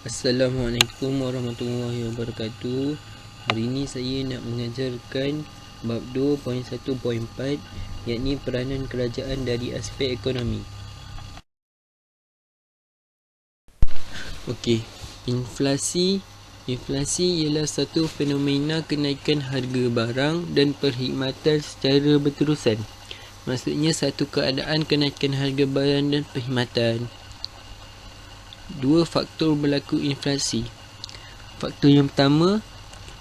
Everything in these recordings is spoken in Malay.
Assalamualaikum warahmatullahi wabarakatuh. Hari ini saya nak mengajarkan bab 2.1.4, yakni peranan kerajaan dari aspek ekonomi. Okey, inflasi ialah satu fenomena kenaikan harga barang dan perkhidmatan secara berterusan. Maksudnya satu keadaan kenaikan harga barang dan perkhidmatan. Dua faktor berlaku inflasi. Faktor yang pertama,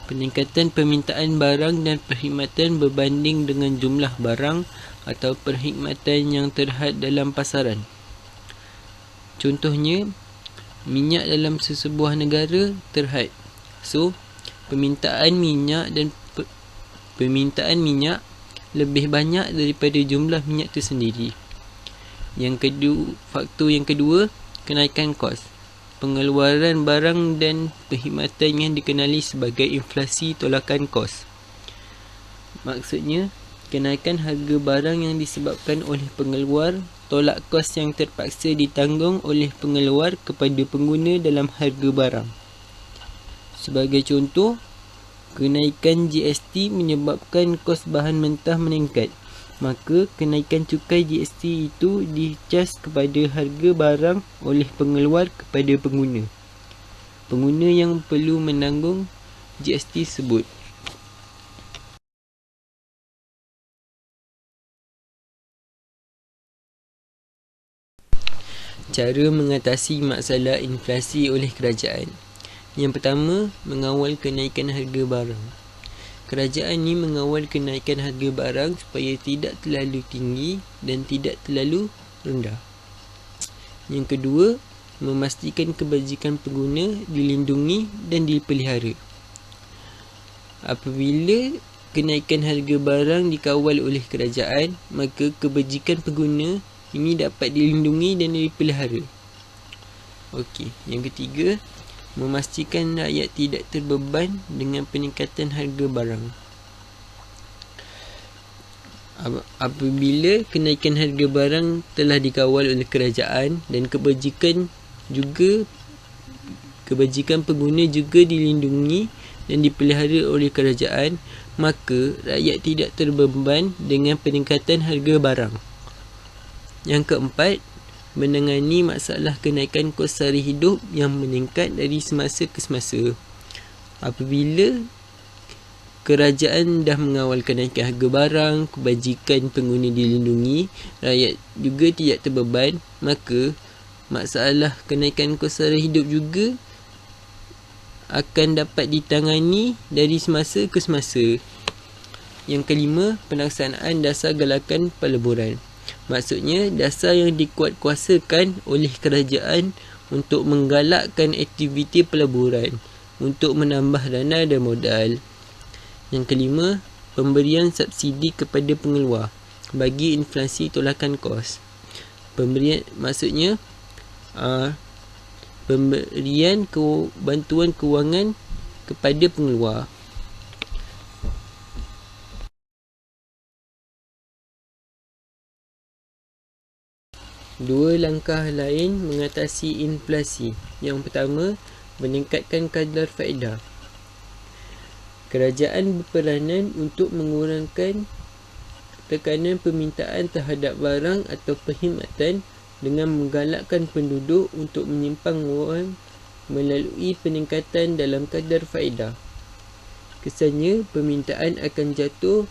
peningkatan permintaan barang dan perkhidmatan berbanding dengan jumlah barang atau perkhidmatan yang terhad dalam pasaran. Contohnya, minyak dalam sesebuah negara terhad. So, permintaan minyak lebih banyak daripada jumlah minyak itu sendiri. Faktor yang kedua, kenaikan kos. Pengeluaran barang dan perkhidmatan yang dikenali sebagai inflasi tolakan kos. Maksudnya, kenaikan harga barang yang disebabkan oleh pengeluar tolak kos yang terpaksa ditanggung oleh pengeluar kepada pengguna dalam harga barang. Sebagai contoh, kenaikan GST menyebabkan kos bahan mentah meningkat. Maka kenaikan cukai GST itu dicas kepada harga barang oleh pengeluar kepada pengguna. Pengguna yang perlu menanggung GST tersebut. Cara mengatasi masalah inflasi oleh kerajaan. Yang pertama, mengawal kenaikan harga barang. Kerajaan ni mengawal kenaikan harga barang supaya tidak terlalu tinggi dan tidak terlalu rendah. Yang kedua, memastikan kebajikan pengguna dilindungi dan dipelihara. Apabila kenaikan harga barang dikawal oleh kerajaan, maka kebajikan pengguna ini dapat dilindungi dan dipelihara. Okey, yang ketiga, memastikan rakyat tidak terbeban dengan peningkatan harga barang. Apabila kenaikan harga barang telah dikawal oleh kerajaan dan kebajikan pengguna juga dilindungi dan dipelihara oleh kerajaan, maka rakyat tidak terbeban dengan peningkatan harga barang. Yang keempat, menangani masalah kenaikan kos sara hidup yang meningkat dari semasa ke semasa. Apabila kerajaan dah mengawal kenaikan harga barang, kebajikan pengguna dilindungi, rakyat juga tidak terbeban, maka masalah kenaikan kos sara hidup juga akan dapat ditangani dari semasa ke semasa. Yang kelima, pelaksanaan dasar galakan peleburan. Maksudnya, dasar yang dikuatkuasakan oleh kerajaan untuk menggalakkan aktiviti peleburan untuk menambah dana dan modal. Yang kelima, pemberian subsidi kepada pengeluar bagi inflasi tolakan kos. Pemberian bantuan kewangan kepada pengeluar. Dua langkah lain mengatasi inflasi. Yang pertama, meningkatkan kadar faedah. Kerajaan berperanan untuk mengurangkan tekanan permintaan terhadap barang atau perkhidmatan dengan menggalakkan penduduk untuk menyimpan wang melalui peningkatan dalam kadar faedah. Kesannya, permintaan akan jatuh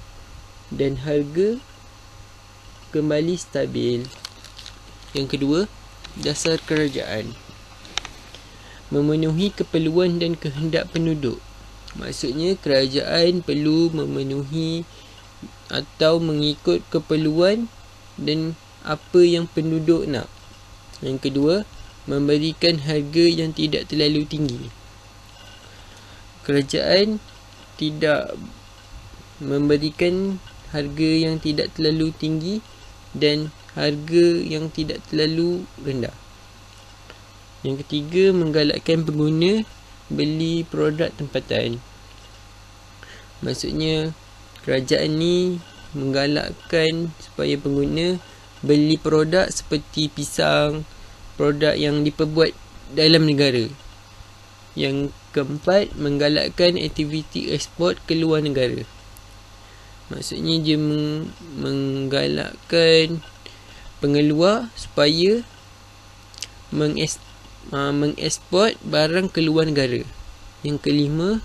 dan harga kembali stabil. Yang kedua, dasar kerajaan. Memenuhi keperluan dan kehendak penduduk. Maksudnya, kerajaan perlu memenuhi atau mengikut keperluan dan apa yang penduduk nak. Yang kedua, memberikan harga yang tidak terlalu tinggi. Kerajaan tidak memberikan harga yang tidak terlalu tinggi dan harga yang tidak terlalu rendah. Yang ketiga, menggalakkan pengguna beli produk tempatan. Maksudnya, kerajaan ni menggalakkan supaya pengguna beli produk seperti pisang, produk yang diperbuat dalam negara. Yang keempat, menggalakkan aktiviti ekspor ke luar negara. Maksudnya dia menggalakkan pengeluar supaya mengeksport barang ke luar negara. Yang kelima,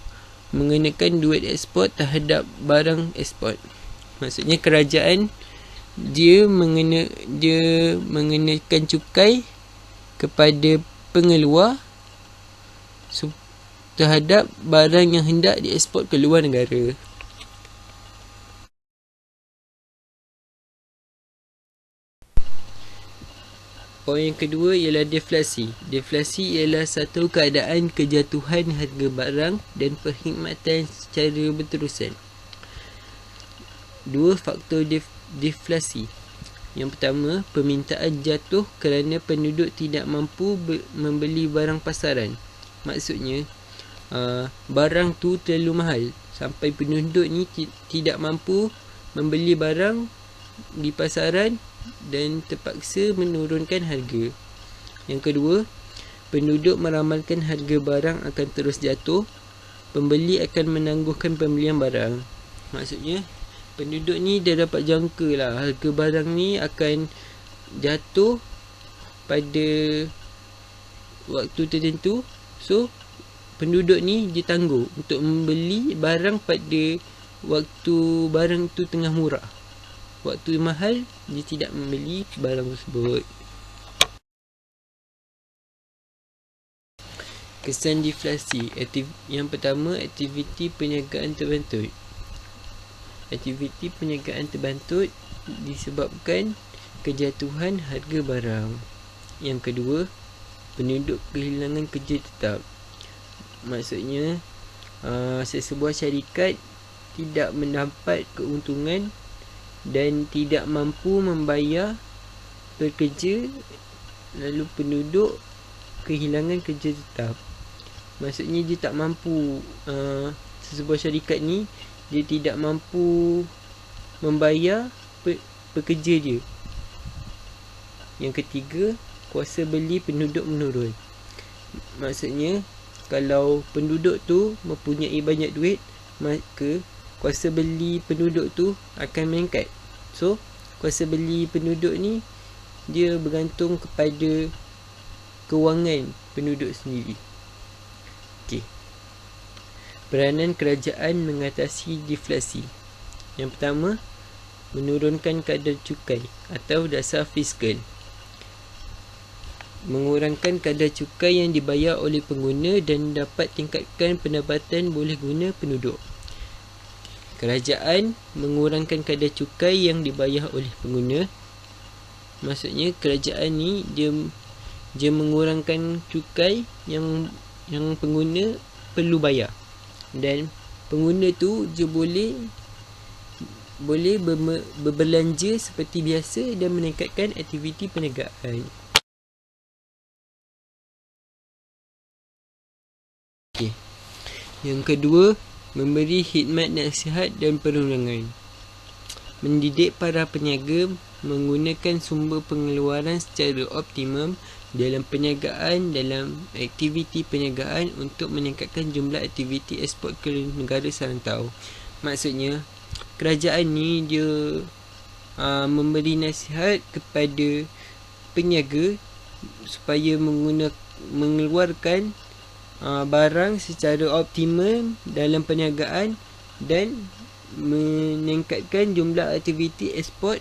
mengenakan duit ekspor terhadap barang ekspor. Maksudnya kerajaan dia mengenakan cukai kepada pengeluar terhadap barang yang hendak dieksport ke luar negara. Poin yang kedua ialah deflasi. Deflasi ialah satu keadaan kejatuhan harga barang dan perkhidmatan secara berterusan. Dua faktor deflasi. Yang pertama, permintaan jatuh kerana penduduk tidak mampu membeli barang pasaran. Maksudnya, barang tu terlalu mahal sampai penduduk ni tidak mampu membeli barang di pasaran dan terpaksa menurunkan harga. Yang kedua, penduduk meramalkan harga barang akan terus jatuh. Pembeli akan menangguhkan pembelian barang. Maksudnya, penduduk ni dah dapat jangka lah harga barang ni akan jatuh pada waktu tertentu. So, penduduk ni dia tangguh untuk membeli barang pada waktu barang tu tengah murah. Waktu mahal, dia tidak membeli barang tersebut. Kesan deflasi. Yang pertama, aktiviti perniagaan terbantut. Aktiviti perniagaan terbantut disebabkan kejatuhan harga barang. Yang kedua, penduduk kehilangan kerja tetap. Maksudnya, sesebuah syarikat tidak mendapat keuntungan dan tidak mampu membayar pekerja, lalu penduduk kehilangan kerja tetap. Maksudnya dia tak mampu, sesebuah syarikat ni dia tidak mampu membayar pekerja dia. Yang ketiga, kuasa beli penduduk menurun. Maksudnya kalau penduduk tu mempunyai banyak duit, maka kuasa beli penduduk tu akan meningkat. So, kuasa beli penduduk ni dia bergantung kepada kewangan penduduk sendiri. Okey. Peranan kerajaan mengatasi deflasi. Yang pertama, menurunkan kadar cukai atau dasar fiskal. Mengurangkan kadar cukai yang dibayar oleh pengguna dan dapat tingkatkan pendapatan boleh guna penduduk. Kerajaan mengurangkan kadar cukai yang dibayar oleh pengguna. Maksudnya kerajaan ni dia mengurangkan cukai yang pengguna perlu bayar, dan pengguna tu dia boleh berbelanja seperti biasa dan meningkatkan aktiviti perniagaan. Okay. Yang kedua, memberi khidmat nasihat dan perundangan. Mendidik para peniaga menggunakan sumber pengeluaran secara optimum dalam perniagaan, dalam aktiviti perniagaan untuk meningkatkan jumlah aktiviti ekspor ke negara serantau. Maksudnya, kerajaan ni dia memberi nasihat kepada peniaga supaya mengeluarkan barang secara optimum dalam perniagaan dan meningkatkan jumlah aktiviti ekspor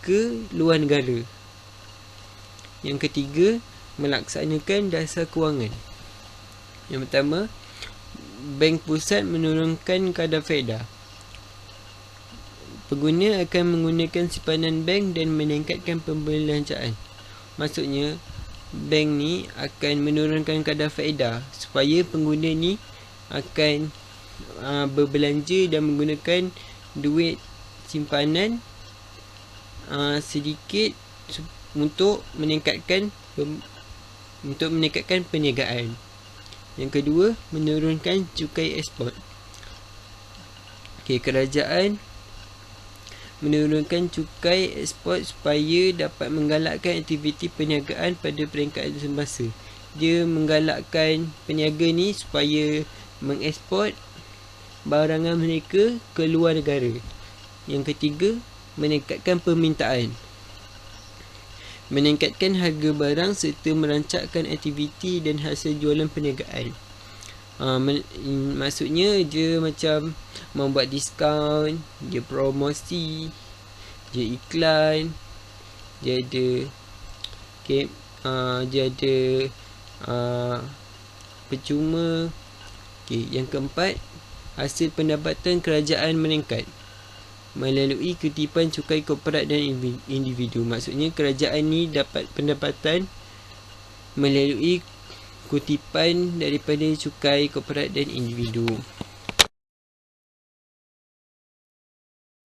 ke luar negara. Yang ketiga, melaksanakan dasar kewangan. Yang pertama, Bank Pusat menurunkan kadar faedah. Pengguna akan menggunakan simpanan bank dan meningkatkan pembelanjaan. Maksudnya, bank ni akan menurunkan kadar faedah supaya pengguna ni akan berbelanja dan menggunakan duit simpanan sedikit untuk meningkatkan perniagaan. Yang kedua, menurunkan cukai ekspor. Kerajaan menurunkan cukai ekspor supaya dapat menggalakkan aktiviti perniagaan pada peringkat semasa. dia menggalakkan peniaga ni supaya mengeksport barangan mereka ke luar negara. Yang ketiga, meningkatkan permintaan, meningkatkan harga barang serta merancangkan aktiviti dan hasil jualan perniagaan. Maksudnya dia macam membuat diskaun, dia promosi, dia iklan, dia ada dia ada percuma. Yang keempat, hasil pendapatan kerajaan meningkat melalui kutipan cukai korporat dan individu. Maksudnya kerajaan ni dapat pendapatan melalui kutipan daripada cukai korporat dan individu.